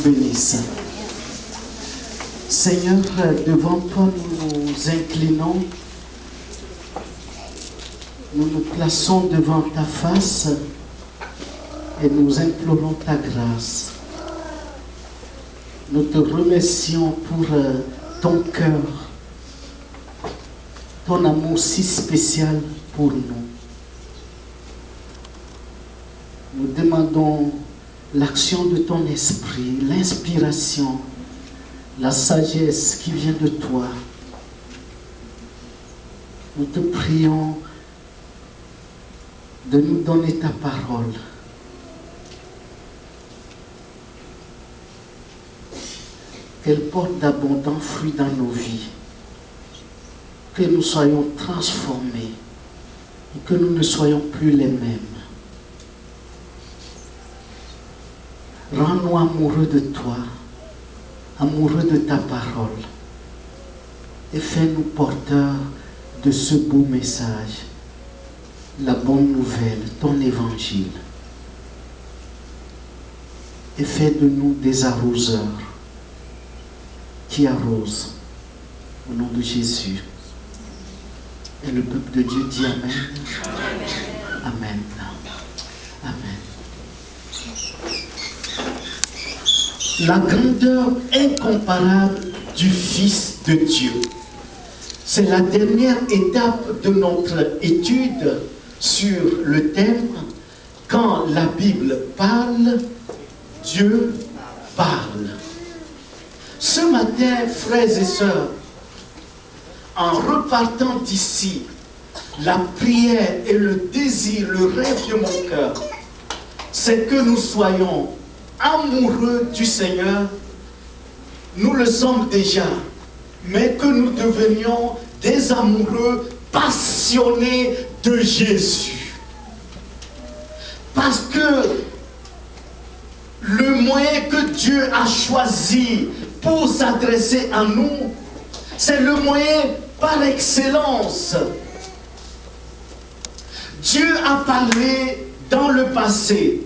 bénisse. Seigneur, devant toi, nous nous inclinons. Nous nous plaçons devant ta face et nous implorons ta grâce. Nous te remercions pour ton cœur, ton amour si spécial pour nous. Nous demandons l'action de ton esprit, l'inspiration, la sagesse qui vient de toi. Nous te prions de nous donner ta parole. Qu'elle porte d'abondants fruits dans nos vies. Que nous soyons transformés et que nous ne soyons plus les mêmes. Rends-nous amoureux de toi, amoureux de ta parole, et fais-nous porteurs de ce beau message, la bonne nouvelle, ton évangile. Et fais de nous des arroseurs qui arrosent au nom de Jésus. Et le peuple de Dieu dit Amen. Amen. Amen. La grandeur incomparable du Fils de Dieu. C'est la dernière étape de notre étude sur le thème « Quand la Bible parle, Dieu parle ». Ce matin, frères et sœurs, en repartant d'ici, la prière et le désir, le rêve de mon cœur, c'est que nous soyons amoureux du Seigneur. Nous le sommes déjà, mais que nous devenions des amoureux passionnés de Jésus. Parce que le moyen que Dieu a choisi pour s'adresser à nous, c'est le moyen par excellence. Dieu a parlé dans le passé,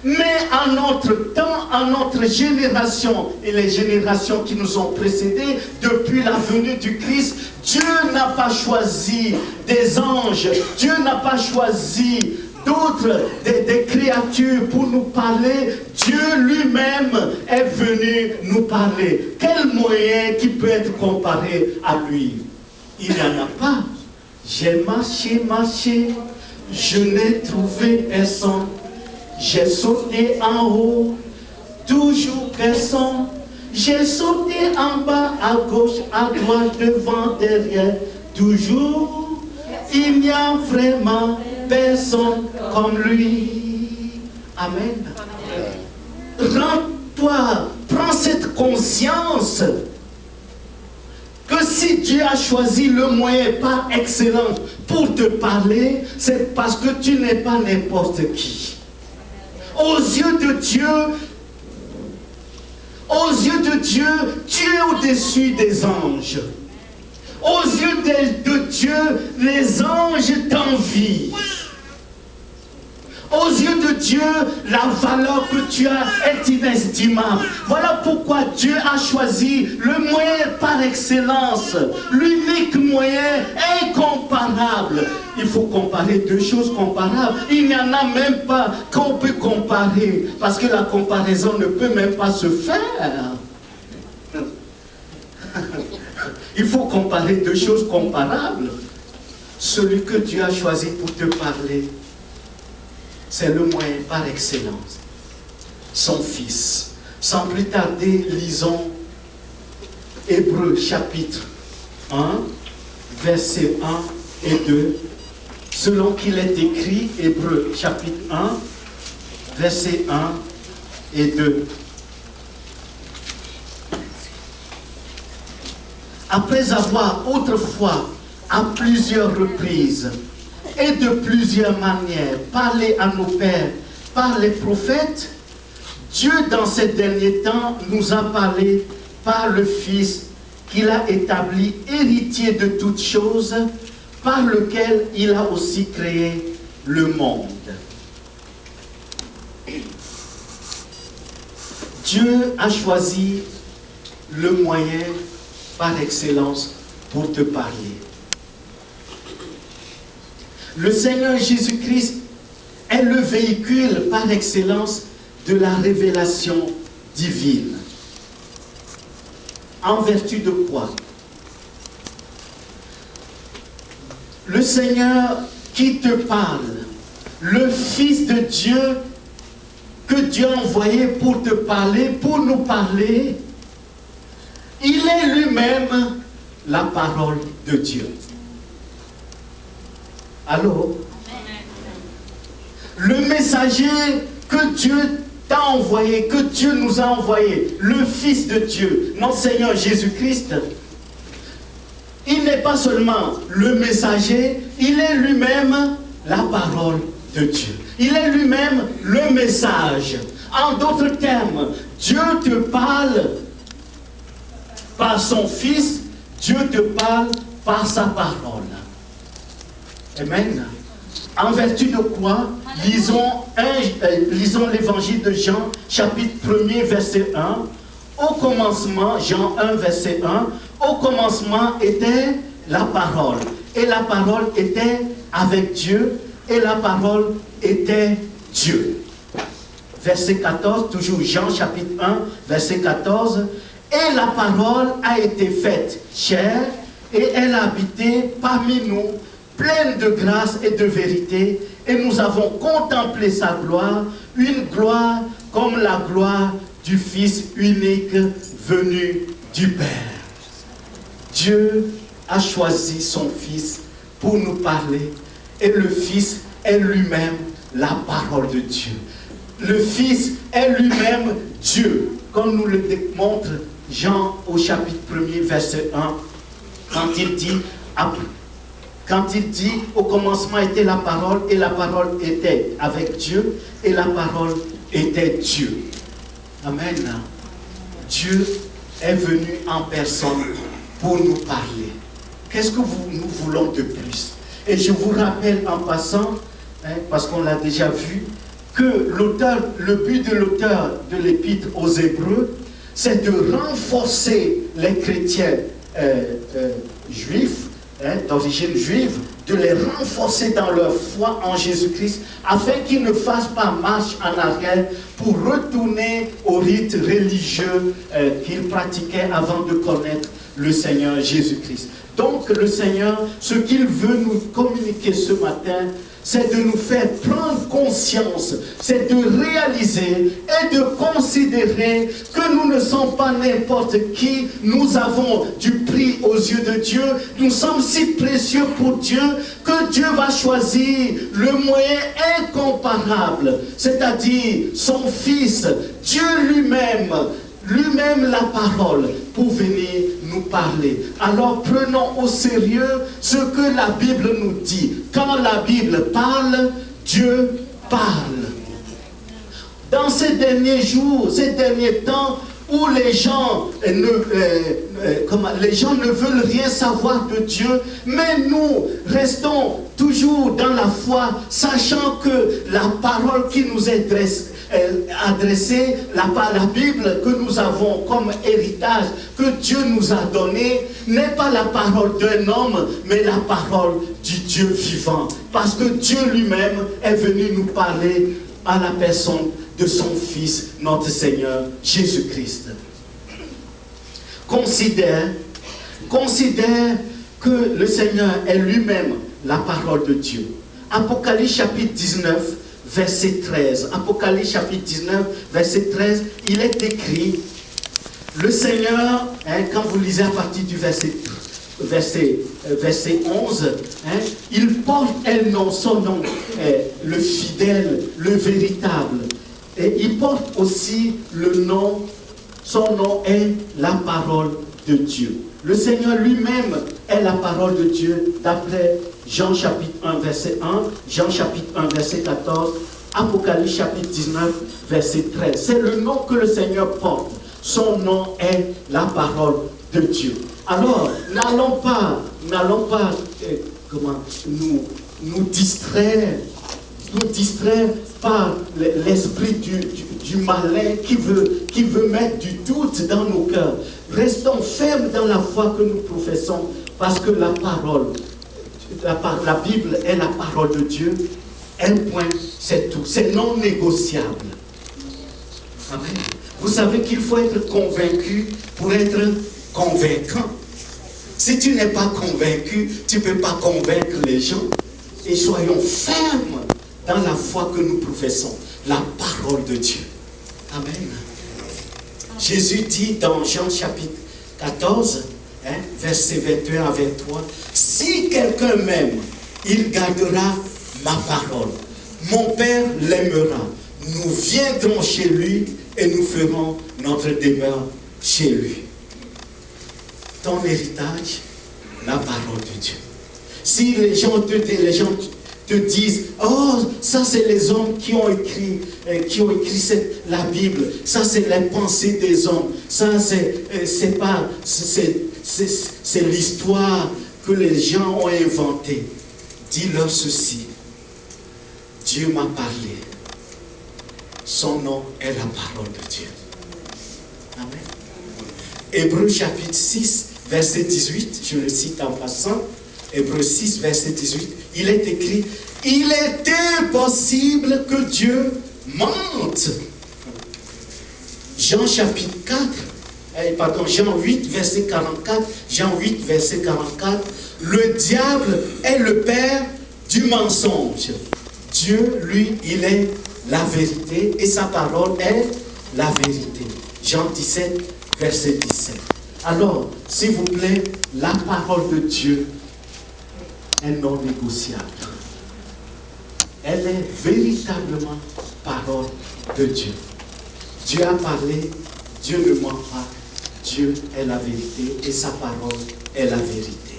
mais à notre temps, à notre génération et les générations qui nous ont précédés, depuis la venue du Christ, Dieu n'a pas choisi des anges, Dieu n'a pas choisi d'autres, des créatures pour nous parler. Dieu lui-même est venu nous parler. Quel moyen qui peut être comparé à lui? Il n'y en a pas. J'ai marché, je n'ai trouvé personne. J'ai sauté en haut, toujours personne. J'ai sauté en bas, à gauche, à droite, devant, derrière. Toujours, il n'y a vraiment personne comme lui. Amen. Rends-toi, prends cette conscience que si Dieu a choisi le moyen par excellence pour te parler, c'est parce que tu n'es pas n'importe qui. Aux yeux de Dieu, tu es au-dessus des anges. Aux yeux de Dieu, les anges t'envient. Aux yeux de Dieu, la valeur que tu as est inestimable. Voilà pourquoi Dieu a choisi le moyen par excellence, l'unique moyen incomparable. Il faut comparer deux choses comparables. Il n'y en a même pas qu'on peut comparer, parce que la comparaison ne peut même pas se faire. Il faut comparer deux choses comparables. Celui que Dieu a choisi pour te parler, c'est le moyen par excellence, son Fils. Sans plus tarder, lisons Hébreux chapitre 1, versets 1 et 2. Selon qu'il est écrit, Hébreux chapitre 1, versets 1 et 2. Après avoir autrefois, à plusieurs reprises, et de plusieurs manières, parler à nos pères par les prophètes, Dieu dans ces derniers temps nous a parlé par le Fils qu'il a établi héritier de toutes choses, par lequel il a aussi créé le monde. Dieu a choisi le moyen par excellence pour te parler. Le Seigneur Jésus-Christ est le véhicule par excellence de la révélation divine. En vertu de quoi? Le Seigneur qui te parle, le Fils de Dieu que Dieu a envoyé pour te parler, pour nous parler, il est lui-même la parole de Dieu. Allô? Le messager que Dieu t'a envoyé, que Dieu nous a envoyé, le Fils de Dieu, notre Seigneur Jésus-Christ, il n'est pas seulement le messager, il est lui-même la parole de Dieu. Il est lui-même le message. En d'autres termes, Dieu te parle par son Fils, Dieu te parle par sa parole. Amen. En vertu de quoi? Lisons l'évangile de Jean, chapitre 1er, verset 1. Au commencement, Jean 1, verset 1, au commencement était la parole. Et la parole était avec Dieu, et la parole était Dieu. Verset 14, toujours Jean chapitre 1, verset 14. Et la parole a été faite chair, et elle a habité parmi nous, pleine de grâce et de vérité, et nous avons contemplé sa gloire, une gloire comme la gloire du Fils unique venu du Père. Dieu a choisi son Fils pour nous parler, et le Fils est lui-même la parole de Dieu. Le Fils est lui-même Dieu, comme nous le démontre Jean au chapitre 1er, verset 1, quand il dit au commencement était la parole, et la parole était avec Dieu, et la parole était Dieu. Amen. Dieu est venu en personne pour nous parler. Qu'est-ce que nous voulons de plus? Et je vous rappelle en passant, parce qu'on l'a déjà vu, que le but de l'auteur de l'épître aux Hébreux, c'est de renforcer les chrétiens juifs, d'origine juive, de les renforcer dans leur foi en Jésus-Christ, afin qu'ils ne fassent pas marche en arrière pour retourner au rite religieux qu'ils pratiquaient avant de connaître le Seigneur Jésus-Christ. Donc le Seigneur, ce qu'il veut nous communiquer ce matin, c'est de nous faire prendre conscience, c'est de réaliser et de considérer que nous ne sommes pas n'importe qui, nous avons du prix aux yeux de Dieu, nous sommes si précieux pour Dieu que Dieu va choisir le moyen incomparable, c'est-à-dire son Fils, Dieu lui-même la parole, pour venir nous parler. Alors prenons au sérieux ce que la Bible nous dit. Quand la Bible parle, Dieu parle. Dans ces derniers jours, ces derniers temps, où les gens ne veulent rien savoir de Dieu, mais nous restons toujours dans la foi, sachant que la parole qui nous est adressée, la Bible que nous avons comme héritage, que Dieu nous a donné, n'est pas la parole d'un homme, mais la parole du Dieu vivant. Parce que Dieu lui-même est venu nous parler à la personne de son Fils, notre Seigneur Jésus-Christ. Considère que le Seigneur est lui-même la parole de Dieu. Apocalypse chapitre 19, verset 13. Apocalypse chapitre 19, verset 13, il est écrit, le Seigneur, quand vous lisez à partir du verset 11, il porte son nom, le fidèle, le véritable. Et il porte aussi le nom, son nom est la parole de Dieu. Le Seigneur lui-même est la parole de Dieu, d'après Jean chapitre 1, verset 1, Jean chapitre 1, verset 14, Apocalypse chapitre 19, verset 13. C'est le nom que le Seigneur porte. Son nom est la parole de Dieu. Alors, n'allons pas nous distraire nous distraire par l'esprit du malin qui veut mettre du doute dans nos cœurs. Restons fermes dans la foi que nous professons, parce que la parole, la Bible est la parole de Dieu. Un point, c'est tout. C'est non négociable. Amen. Vous savez qu'il faut être convaincu pour être convaincant. Si tu n'es pas convaincu, tu ne peux pas convaincre les gens. Et soyons fermes dans la foi que nous professons, la parole de Dieu. Amen. Jésus dit dans Jean chapitre 14, verset 21 à 23, « Si quelqu'un m'aime, il gardera ma parole. Mon Père l'aimera. Nous viendrons chez lui et nous ferons notre demeure chez lui. » Ton héritage, la parole de Dieu. Si les gens te disent, oh, ça c'est les hommes qui ont écrit la Bible, ça c'est les pensées des hommes, ça c'est l'histoire que les gens ont inventée. Dis-leur ceci, Dieu m'a parlé, son nom est la parole de Dieu. Amen. Hébreux chapitre 6, verset 18, je le cite en passant, Hébreux 6, verset 18, il est écrit, il est impossible que Dieu mente. Jean chapitre 4, Jean 8, verset 44, Jean 8, verset 44, le diable est le père du mensonge. Dieu, lui, il est la vérité et sa parole est la vérité. Jean 17, verset 17. Alors, s'il vous plaît, la parole de Dieu est non négociable. Elle est véritablement parole de Dieu. Dieu a parlé, Dieu ne ment pas, Dieu est la vérité et sa parole est la vérité.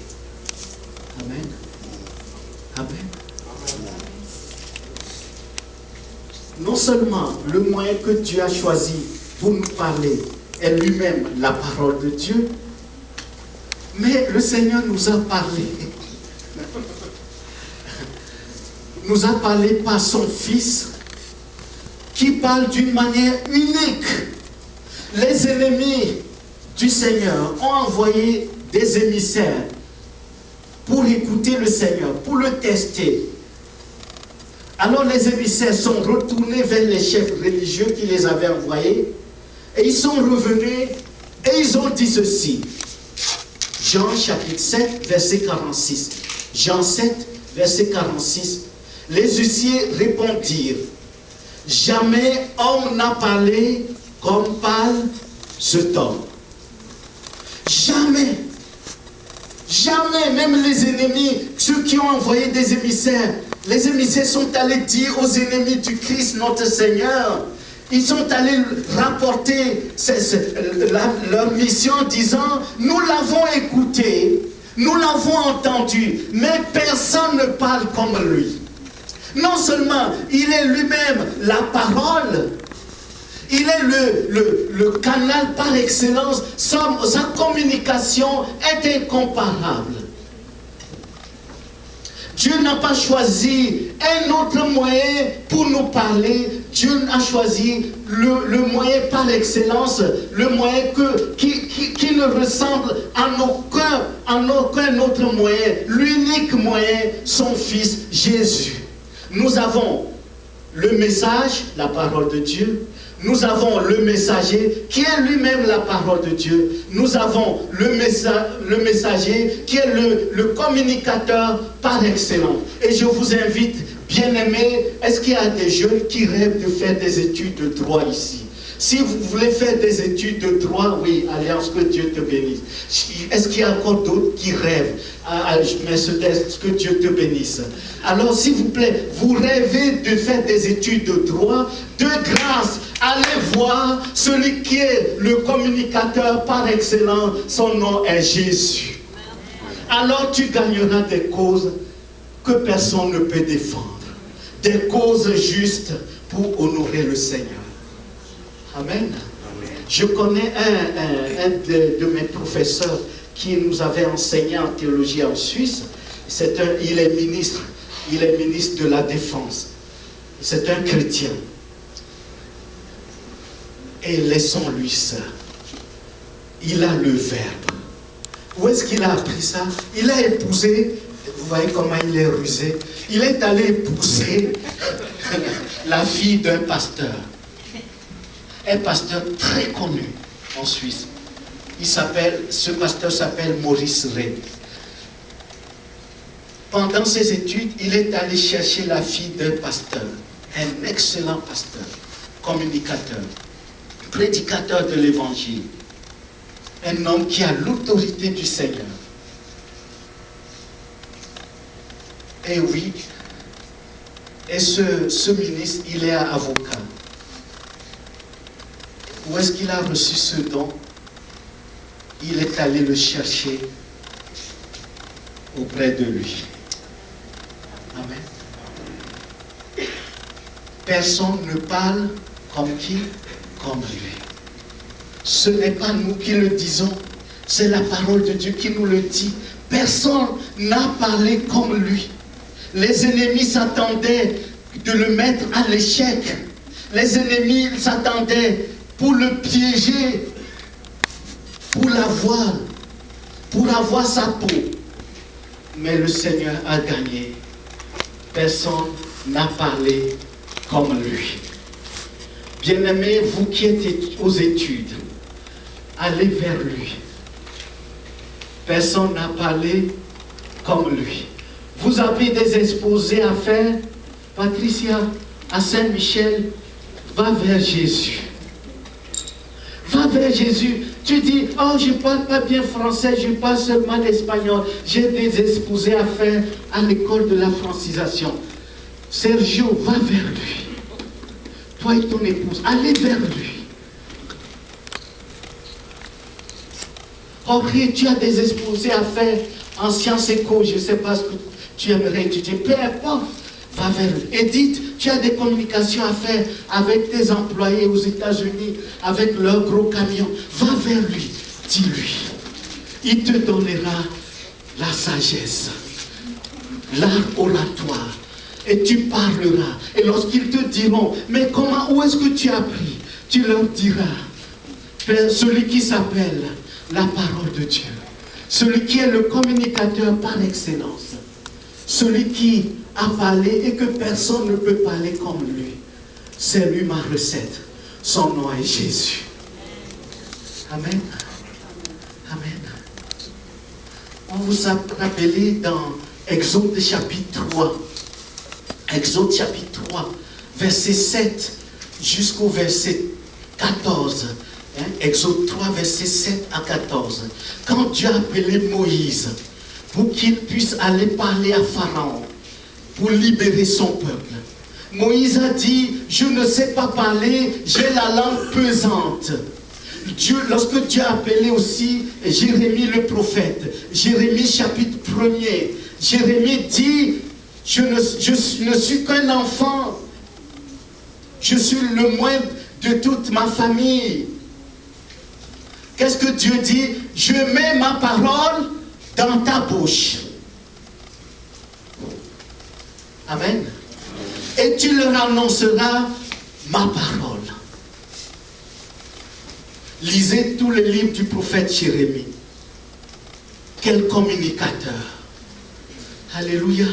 Amen. Amen. Non seulement le moyen que Dieu a choisi pour nous parler est lui-même la parole de Dieu, mais le Seigneur nous a parlé. Nous a parlé par son Fils qui parle d'une manière unique. Les ennemis du Seigneur ont envoyé des émissaires pour écouter le Seigneur, pour le tester. Alors les émissaires sont retournés vers les chefs religieux qui les avaient envoyés et ils sont revenus et ils ont dit ceci. Jean chapitre 7, verset 46. Jean 7, verset 46. Les huissiers répondirent, jamais homme n'a parlé comme parle cet homme. Jamais. Jamais, même les ennemis, ceux qui ont envoyé des émissaires, les émissaires sont allés dire aux ennemis du Christ, notre Seigneur, ils sont allés rapporter leur mission en disant, nous l'avons écouté, nous l'avons entendu, mais personne ne parle comme lui. Non seulement il est lui-même la parole, il est le canal par excellence, sa communication est incomparable. Dieu n'a pas choisi un autre moyen pour nous parler. Dieu a choisi le moyen par excellence, le moyen qui ne ressemble à aucun autre moyen. L'unique moyen, son Fils Jésus. Nous avons le message, la parole de Dieu. Nous avons le messager qui est lui-même la parole de Dieu. Nous avons le messager qui est le communicateur par excellence. Et je vous invite, bien-aimés, est-ce qu'il y a des jeunes qui rêvent de faire des études de droit ici? Si vous voulez faire des études de droit, oui, Alliance, que Dieu te bénisse. Est-ce qu'il y a encore d'autres qui rêvent? Mercedes, que Dieu te bénisse. Alors, s'il vous plaît, vous rêvez de faire des études de droit, de grâce, allez voir celui qui est le communicateur par excellence. Son nom est Jésus. Alors, tu gagneras des causes que personne ne peut défendre. Des causes justes pour honorer le Seigneur. Amen. Je connais un de mes professeurs qui nous avait enseigné en théologie en Suisse. Il est ministre de la Défense. C'est un chrétien. Et laissons-lui ça. Il a le verbe. Où est-ce qu'il a appris ça? Il a épousé, vous voyez comment il est rusé. Il est allé épouser la fille d'un pasteur. Un pasteur très connu en Suisse. Ce pasteur s'appelle Maurice Rey. Pendant ses études, il est allé chercher la fille d'un pasteur. Un excellent pasteur, communicateur, prédicateur de l'évangile. Un homme qui a l'autorité du Seigneur. Et oui, et ce ministre, il est avocat. Où est-ce qu'il a reçu ce don? Il est allé le chercher auprès de lui. Amen. Personne ne parle comme qui? Comme lui. Ce n'est pas nous qui le disons, c'est la parole de Dieu qui nous le dit. Personne n'a parlé comme lui. Les ennemis s'attendaient de le mettre à l'échec. Les ennemis s'attendaient pour le piéger, pour avoir sa peau. Mais le Seigneur a gagné. Personne n'a parlé comme lui. Bien-aimés, vous qui êtes aux études, allez vers lui. Personne n'a parlé comme lui. Vous avez des exposés à faire. Patricia, à Saint-Michel, va vers Jésus. Va vers Jésus. Tu dis, oh, je ne parle pas bien français, je parle seulement l'espagnol. J'ai des exposés à faire à l'école de la francisation. Sergio, va vers lui. Toi et ton épouse, allez vers lui. Henri, tu as des exposés à faire en sciences éco, je ne sais pas ce que tu aimerais étudier, peu importe, va vers lui. Edith, tu as des communications à faire avec tes employés aux États-Unis, avec leurs gros camions, va vers lui, dis-lui. Il te donnera la sagesse, l'art oratoire, et tu parleras. Et lorsqu'ils te diront, mais comment, où est-ce que tu as appris? Tu leur diras, celui qui s'appelle la parole de Dieu, celui qui est le communicateur par excellence, celui qui a parlé et que personne ne peut parler comme lui, c'est lui ma recette. Son nom est Jésus. Amen. Amen. On vous a rappelé dans Exode chapitre 3, Exode chapitre 3, verset 7 jusqu'au verset 14. Exode 3, verset 7 à 14. Quand Dieu a appelé Moïse pour qu'il puisse aller parler à Pharaon, pour libérer son peuple, Moïse a dit, je ne sais pas parler, j'ai la langue pesante. Lorsque Dieu a appelé aussi Jérémie le prophète, Jérémie chapitre 1er, Jérémie dit, je ne suis qu'un enfant, je suis le moindre de toute ma famille. Qu'est-ce que Dieu dit? Je mets ma parole dans ta bouche. Amen. Et tu leur annonceras ma parole. Lisez tous les livres du prophète Jérémie. Quel communicateur. Alléluia.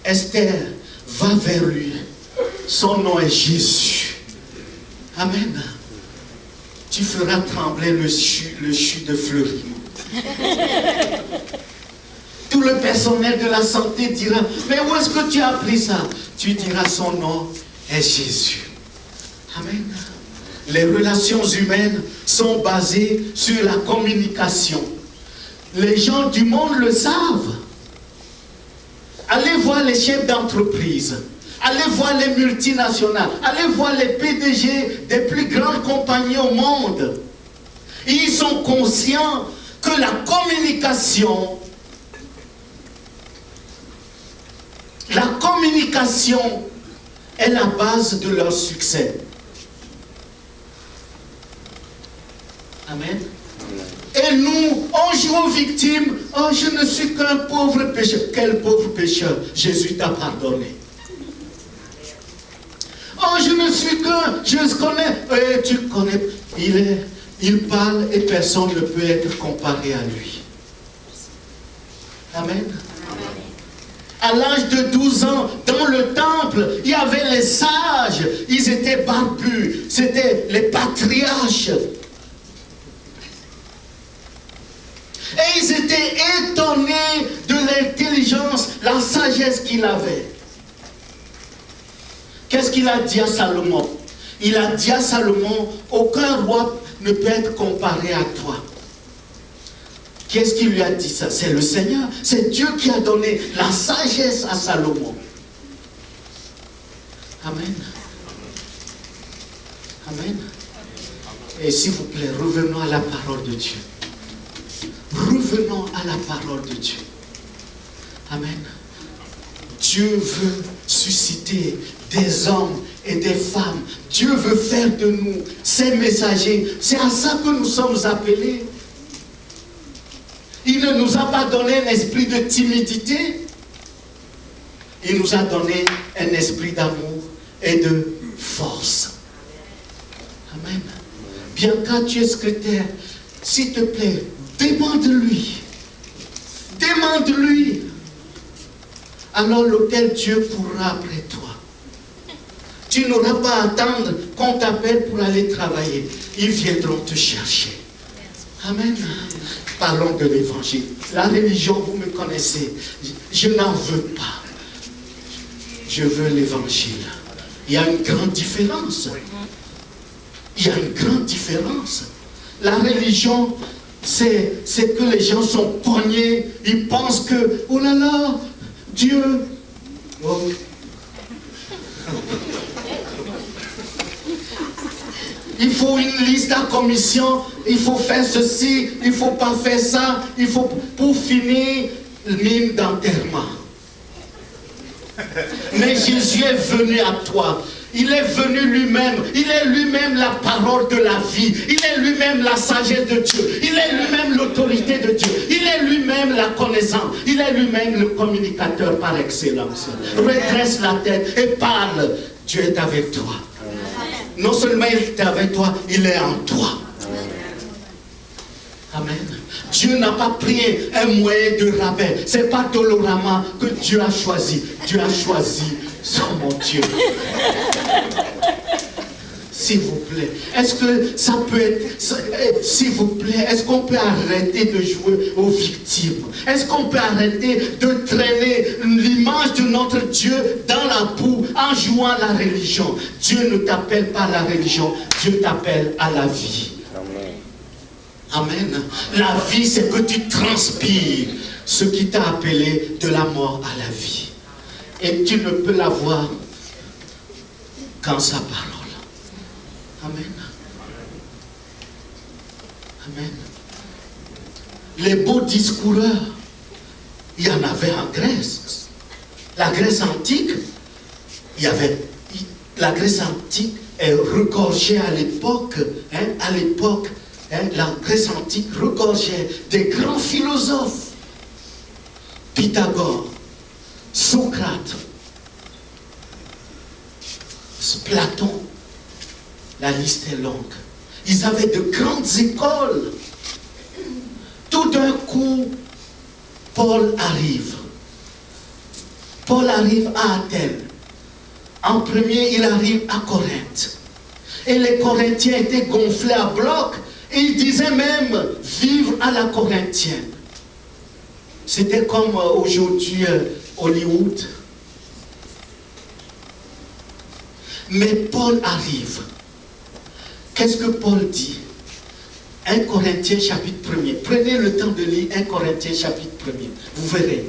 Esther, va vers lui. Son nom est Jésus. Amen. Tu feras trembler le chû de Fleury. Tout le personnel de la santé dira, mais où est-ce que tu as appris ça? Tu diras, son nom est Jésus. Amen. Les relations humaines sont basées sur la communication. Les gens du monde le savent. Allez voir les chefs d'entreprise. Allez voir les multinationales. Allez voir les PDG des plus grandes compagnies au monde. Ils sont conscients que la communication est la base de leur succès. Amen. Et nous, on joue aux victimes. Oh, je ne suis qu'un pauvre pécheur. Quel pauvre pécheur? Jésus t'a pardonné. je ne suis que, je connais, tu connais, il parle et personne ne peut être comparé à lui. Amen. À l'âge de 12 ans, dans le temple, il y avait les sages, ils étaient barbus, c'était les patriarches. Et ils étaient étonnés de l'intelligence, la sagesse qu'il avait. Qu'est-ce qu'il a dit à Salomon? Il a dit à Salomon, aucun roi ne peut être comparé à toi. Qu'est-ce qui lui a dit ça? C'est le Seigneur. C'est Dieu qui a donné la sagesse à Salomon. Amen. Amen. Et s'il vous plaît, revenons à la parole de Dieu. Revenons à la parole de Dieu. Amen. Dieu veut susciter des hommes et des femmes. Dieu veut faire de nous ses messagers. C'est à ça que nous sommes appelés. Il ne nous a pas donné un esprit de timidité. Il nous a donné un esprit d'amour et de force. Amen. Bianca, tu es secrétaire. S'il te plaît, demande-lui. Demande-lui. Alors l'autel Dieu pourra après toi. Tu n'auras pas à attendre qu'on t'appelle pour aller travailler. Ils viendront te chercher. Amen. Parlons de l'évangile. La religion, vous me connaissez. Je n'en veux pas. Je veux l'évangile. Il y a une grande différence. Il y a une grande différence. La religion, c'est que les gens sont pognés. Ils pensent que, oh là là, Dieu. Oh. Il faut une liste à commission, il faut faire ceci, il ne faut pas faire ça, il faut pour finir l'hymne d'enterrement. Mais Jésus est venu à toi. Il est venu lui-même. Il est lui-même la parole de la vie. Il est lui-même la sagesse de Dieu. Il est lui-même l'autorité de Dieu. Il est lui-même la connaissance. Il est lui-même le communicateur par excellence. Redresse la tête et parle. Dieu est avec toi. Non seulement il est avec toi, il est en toi. Amen. Dieu n'a pas pris un moyen de rabais. Ce n'est pas Dolorama que Dieu a choisi. Dieu a choisi mon Dieu. S'il vous plaît, est-ce que ça peut être, s'il vous plaît, est-ce qu'on peut arrêter de jouer aux victimes? Est-ce qu'on peut arrêter de traîner l'image de notre Dieu dans la boue en jouant à la religion? Dieu ne t'appelle pas à la religion, Dieu t'appelle à la vie. Amen. La vie, c'est que tu transpires ce qui t'a appelé de la mort à la vie. Et tu ne peux l'avoir qu'en sa parole. Amen. Amen. Les beaux discoureurs, il y en avait en Grèce. La Grèce antique, la Grèce antique est regorgeait à l'époque, la Grèce antique regorgeait des grands philosophes. Pythagore, Socrate, Platon, la liste est longue. Ils avaient de grandes écoles. Tout d'un coup, Paul arrive. Paul arrive à Athènes. En premier, il arrive à Corinthe. Et les Corinthiens étaient gonflés à bloc. Et ils disaient même vivre à la corinthienne. C'était comme aujourd'hui Hollywood. Mais Paul arrive. Qu'est-ce que Paul dit? 1 Corinthiens chapitre 1er. Prenez le temps de lire 1 Corinthiens chapitre 1er. Vous verrez.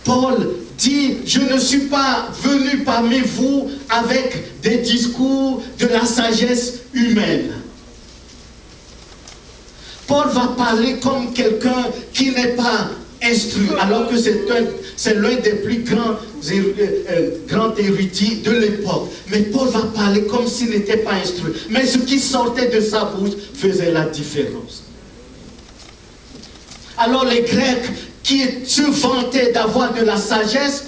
Paul dit, je ne suis pas venu parmi vous avec des discours de la sagesse humaine. Paul va parler comme quelqu'un qui n'est pas instruit, alors que c'est l'un des plus grands érudits de l'époque. Mais Paul va parler comme s'il n'était pas instruit. Mais ce qui sortait de sa bouche faisait la différence. Alors les Grecs qui se vantaient d'avoir de la sagesse,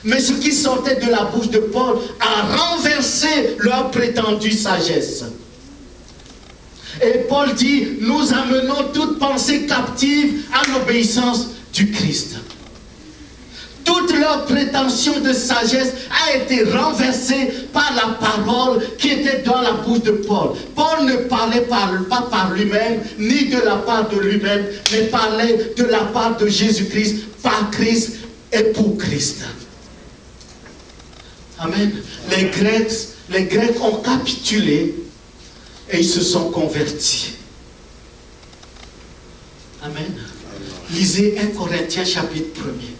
Mais ce qui sortait de la bouche de Paul a renversé leur prétendue sagesse. Et Paul dit, nous amenons toute pensée captive à l'obéissance du Christ. Toute leur prétention de sagesse a été renversée par la parole qui était dans la bouche de Paul. Paul ne parlait pas par lui-même, ni de la part de lui-même, mais parlait de la part de Jésus-Christ, par Christ et pour Christ. Amen. Les Grecs ont capitulé et ils se sont convertis. Amen. Lisez 1 Corinthiens chapitre 1er.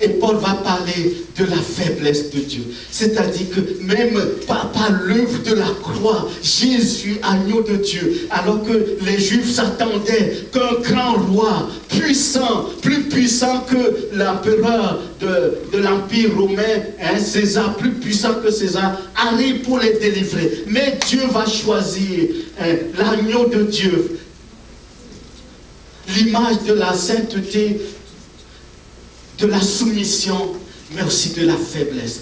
Et Paul va parler de la faiblesse de Dieu. C'est-à-dire que même par l'œuvre de la croix, Jésus, agneau de Dieu, alors que les Juifs s'attendaient qu'un grand roi puissant, plus puissant que l'empereur de l'Empire romain, César, plus puissant que César, arrive pour les délivrer. Mais Dieu va choisir l'agneau de Dieu, l'image de la sainteté, de la soumission, mais aussi de la faiblesse.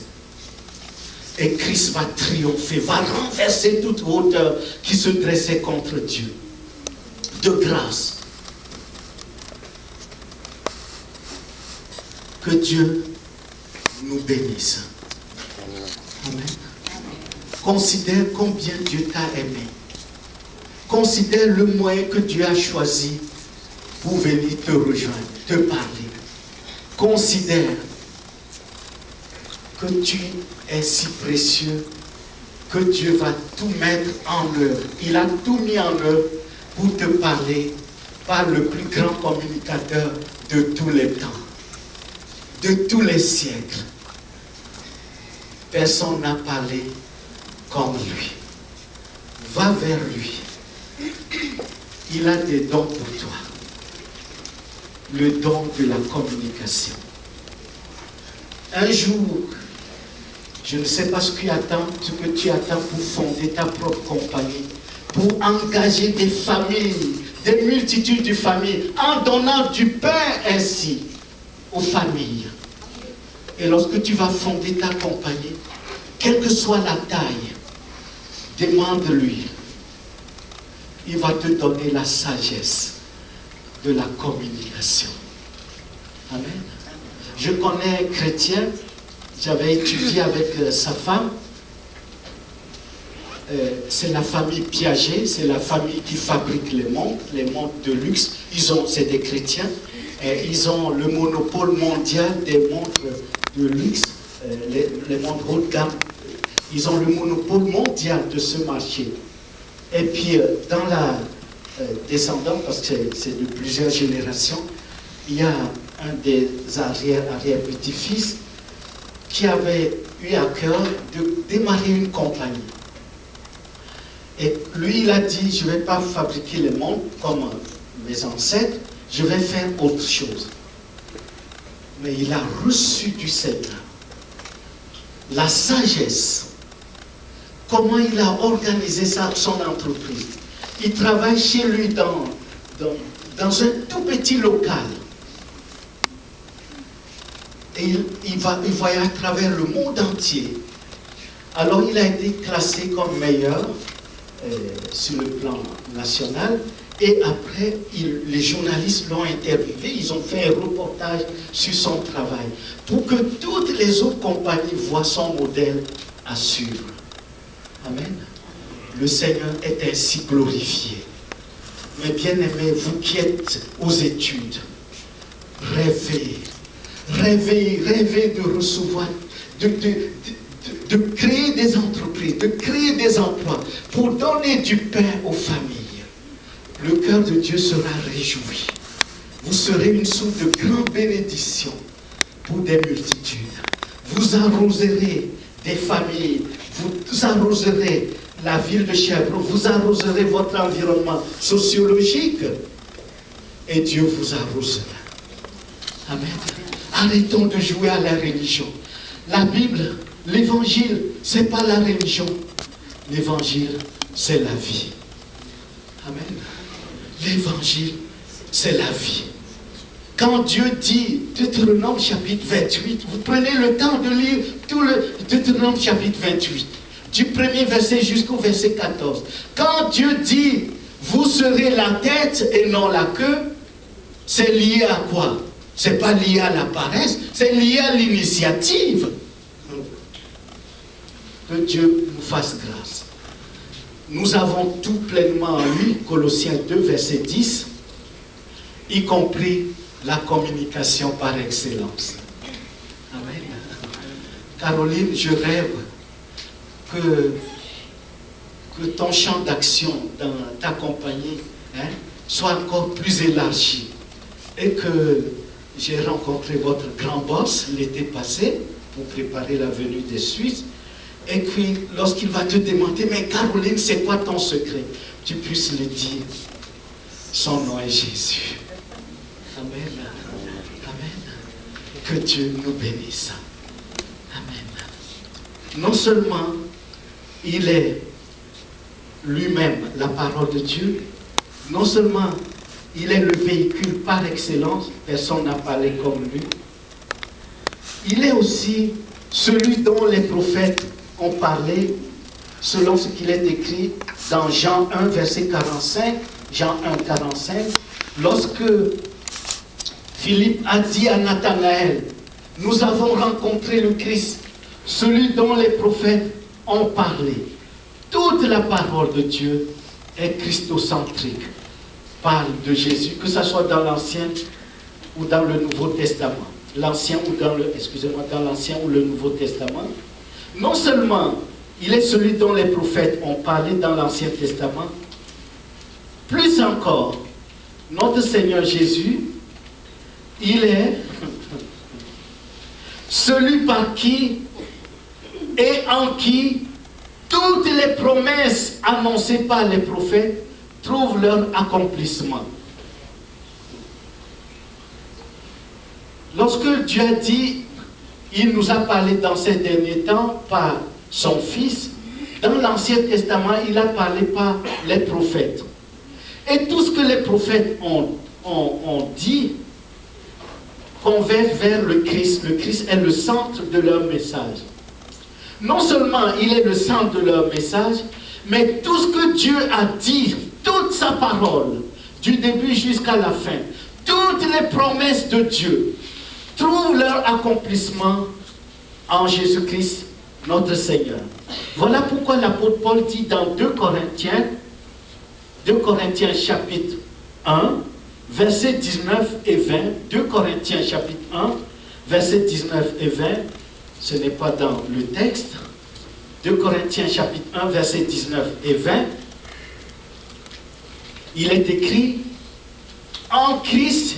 Et Christ va triompher, va renverser toute hauteur qui se dressait contre Dieu. De grâce. Que Dieu nous bénisse. Amen. Considère combien Dieu t'a aimé. Considère le moyen que Dieu a choisi pour venir te rejoindre, te parler. Considère que tu es si précieux que Dieu va tout mettre en œuvre. Il a tout mis en œuvre pour te parler par le plus grand communicateur de tous les temps, de tous les siècles. Personne n'a parlé comme lui. Va vers lui. Il a des dons pour toi. Le don de la communication. Un jour, je ne sais pas ce que tu attends pour fonder ta propre compagnie, pour engager des familles, des multitudes de familles, en donnant du pain ainsi aux familles. Et lorsque tu vas fonder ta compagnie, quelle que soit la taille, demande-lui. Il va te donner la sagesse de la communication. Amen. Je connais un chrétien, j'avais étudié avec sa femme. C'est la famille Piaget, c'est la famille qui fabrique les montres de luxe. C'est des chrétiens. Et ils ont le monopole mondial des montres de luxe, les montres haut de gamme. Ils ont le monopole mondial de ce marché. Et puis, dans la descendant, parce que c'est de plusieurs générations, il y a un des arrière-petits-fils qui avait eu à cœur de démarrer une compagnie. Et lui, il a dit, je ne vais pas fabriquer les montres comme mes ancêtres, je vais faire autre chose. Mais il a reçu du Seigneur la sagesse. Comment il a organisé son entreprise. Il travaille chez lui dans un tout petit local. Et il voyage à travers le monde entier. Alors il a été classé comme meilleur sur le plan national. Et après, les journalistes l'ont interviewé. Ils ont fait un reportage sur son travail. Pour que toutes les autres compagnies voient son modèle à suivre. Amen. Le Seigneur est ainsi glorifié. Mais bien aimés, vous qui êtes aux études, rêvez de recevoir, de créer des entreprises, de créer des emplois pour donner du pain aux familles. Le cœur de Dieu sera réjoui. Vous serez une source de grande bénédiction pour des multitudes. Vous arroserez des familles, vous arroserez la ville de Sherbrooke, vous arroserez votre environnement sociologique et Dieu vous arrosera. Amen. Arrêtons de jouer à la religion. La Bible, l'évangile, ce n'est pas la religion. L'évangile, c'est la vie. Amen. L'évangile, c'est la vie. Quand Dieu dit, Deutéronome chapitre 28, vous prenez le temps de lire tout le Deutéronome chapitre 28, du premier verset jusqu'au verset 14. Quand Dieu dit, vous serez la tête et non la queue, c'est lié à quoi? C'est pas lié à la paresse, c'est lié à l'initiative. Que Dieu nous fasse grâce. Nous avons tout pleinement en lui, Colossiens 2, verset 10, y compris la communication par excellence. Amen. Caroline, je rêve que ton champ d'action dans ta compagnie soit encore plus élargi et que j'ai rencontré votre grand boss l'été passé pour préparer la venue des Suisses et puis lorsqu'il va te demander mais Caroline c'est quoi ton secret, tu puisses le dire, son nom est Jésus. Amen. Amen. Que Dieu nous bénisse. Amen. Non seulement il est lui-même la parole de Dieu, non seulement il est le véhicule par excellence, personne n'a parlé comme lui, il est aussi celui dont les prophètes ont parlé, selon ce qu'il est écrit dans Jean 1, verset 45, Jean 1, 45, lorsque Philippe a dit à Nathanaël, nous avons rencontré le Christ, celui dont les prophètes ont parlé. Toute la parole de Dieu est christocentrique, parle de Jésus, que ce soit dans l'Ancien ou dans le Nouveau Testament. L'Ancien ou dans le, excusez-moi, dans l'Ancien ou le Nouveau Testament. Non seulement il est celui dont les prophètes ont parlé dans l'Ancien Testament, plus encore, notre Seigneur Jésus, il est celui par qui et en qui toutes les promesses annoncées par les prophètes trouvent leur accomplissement. Lorsque Dieu a dit, il nous a parlé dans ces derniers temps par son Fils, dans l'Ancien Testament, il a parlé par les prophètes. Et tout ce que les prophètes ont dit converge vers le Christ. Le Christ est le centre de leur message. Non seulement il est le centre de leur message, mais tout ce que Dieu a dit, toute sa parole, du début jusqu'à la fin, toutes les promesses de Dieu, trouvent leur accomplissement en Jésus-Christ, notre Seigneur. Voilà pourquoi l'apôtre Paul dit dans 2 Corinthiens chapitre 1, versets 19 et 20, 2 Corinthiens chapitre 1, versets 19 et 20, ce n'est pas dans le texte, 2 Corinthiens chapitre 1, versets 19 et 20, il est écrit, en Christ,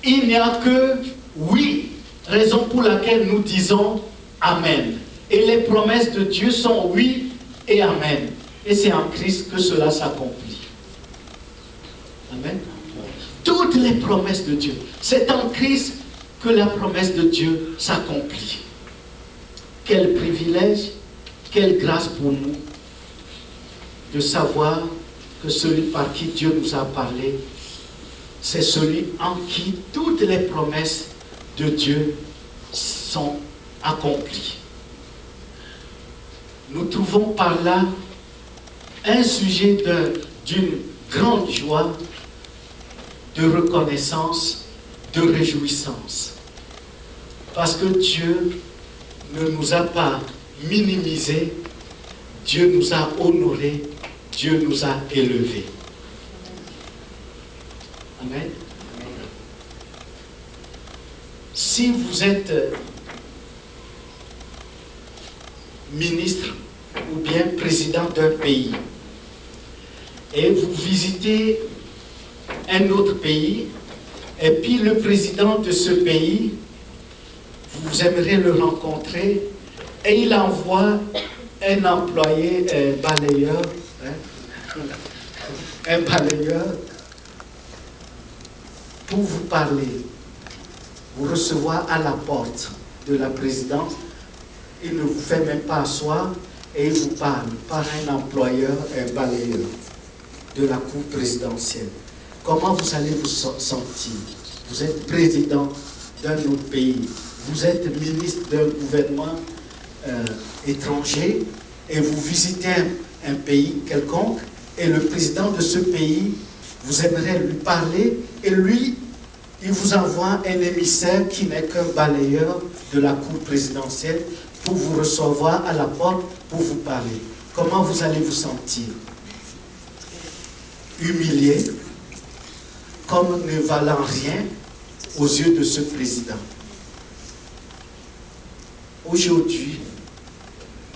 il n'y a que oui, raison pour laquelle nous disons Amen. Et les promesses de Dieu sont oui et Amen. Et c'est en Christ que cela s'accomplit. Amen. Toutes les promesses de Dieu, c'est en Christ que la promesse de Dieu s'accomplit. Quel privilège, quelle grâce pour nous de savoir que celui par qui Dieu nous a parlé, c'est celui en qui toutes les promesses de Dieu sont accomplies. Nous trouvons par là un sujet d'une grande joie, de reconnaissance, de réjouissance. Parce que Dieu ne nous a pas minimisés, Dieu nous a honorés, Dieu nous a élevés. Amen. Si vous êtes ministre ou bien président d'un pays et vous visitez un autre pays et puis le président de ce pays, vous aimeriez le rencontrer et il envoie un employé, un balayeur, pour vous parler, vous recevoir à la porte de la présidence. Il ne vous fait même pas asseoir et il vous parle par un employeur, un balayeur de la cour présidentielle. Comment vous allez vous sentir? Vous êtes président d'un autre pays. Vous êtes ministre d'un gouvernement étranger et vous visitez un pays quelconque et le président de ce pays, vous aimeriez lui parler et lui, il vous envoie un émissaire qui n'est qu'un balayeur de la cour présidentielle pour vous recevoir à la porte, pour vous parler. Comment vous allez vous sentir? Humilié, comme ne valant rien aux yeux de ce président. Aujourd'hui,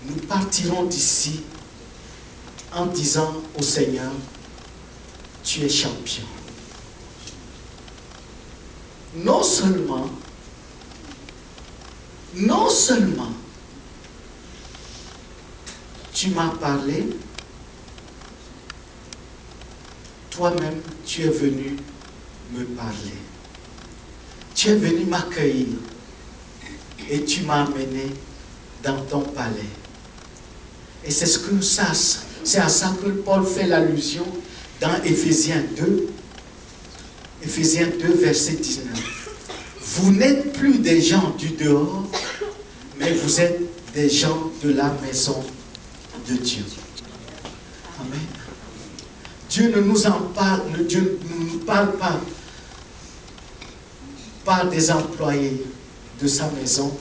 nous partirons d'ici en disant au Seigneur, tu es champion. Non seulement, tu m'as parlé, toi-même, tu es venu me parler. Tu es venu m'accueillir et tu m'as amené dans ton palais. Et c'est à ça que Paul fait l'allusion dans Éphésiens 2, verset 19. Vous n'êtes plus des gens du dehors, mais vous êtes des gens de la maison de Dieu. Amen. Dieu ne nous en parle, Dieu ne nous parle pas par des employés de sa maison.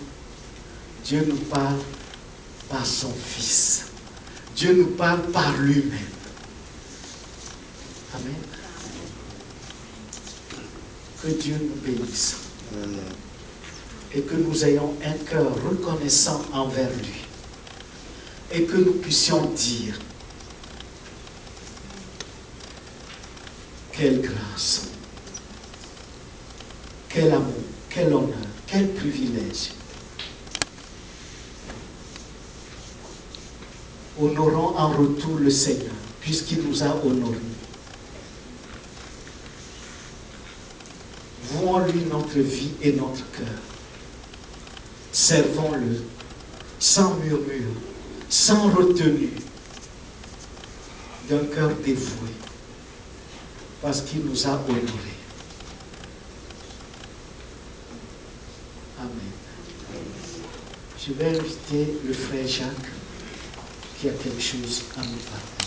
Dieu nous parle par son Fils. Dieu nous parle par lui-même. Amen. Que Dieu nous bénisse. Et que nous ayons un cœur reconnaissant envers lui. Et que nous puissions dire, quelle grâce, quel amour, quel honneur, quel privilège. Honorons en retour le Seigneur, puisqu'il nous a honorés. Vouons-lui notre vie et notre cœur. Servons-le sans murmure, sans retenue, d'un cœur dévoué, parce qu'il nous a honorés. Amen. Je vais inviter le frère Jacques qui a quelque chose à nous parler.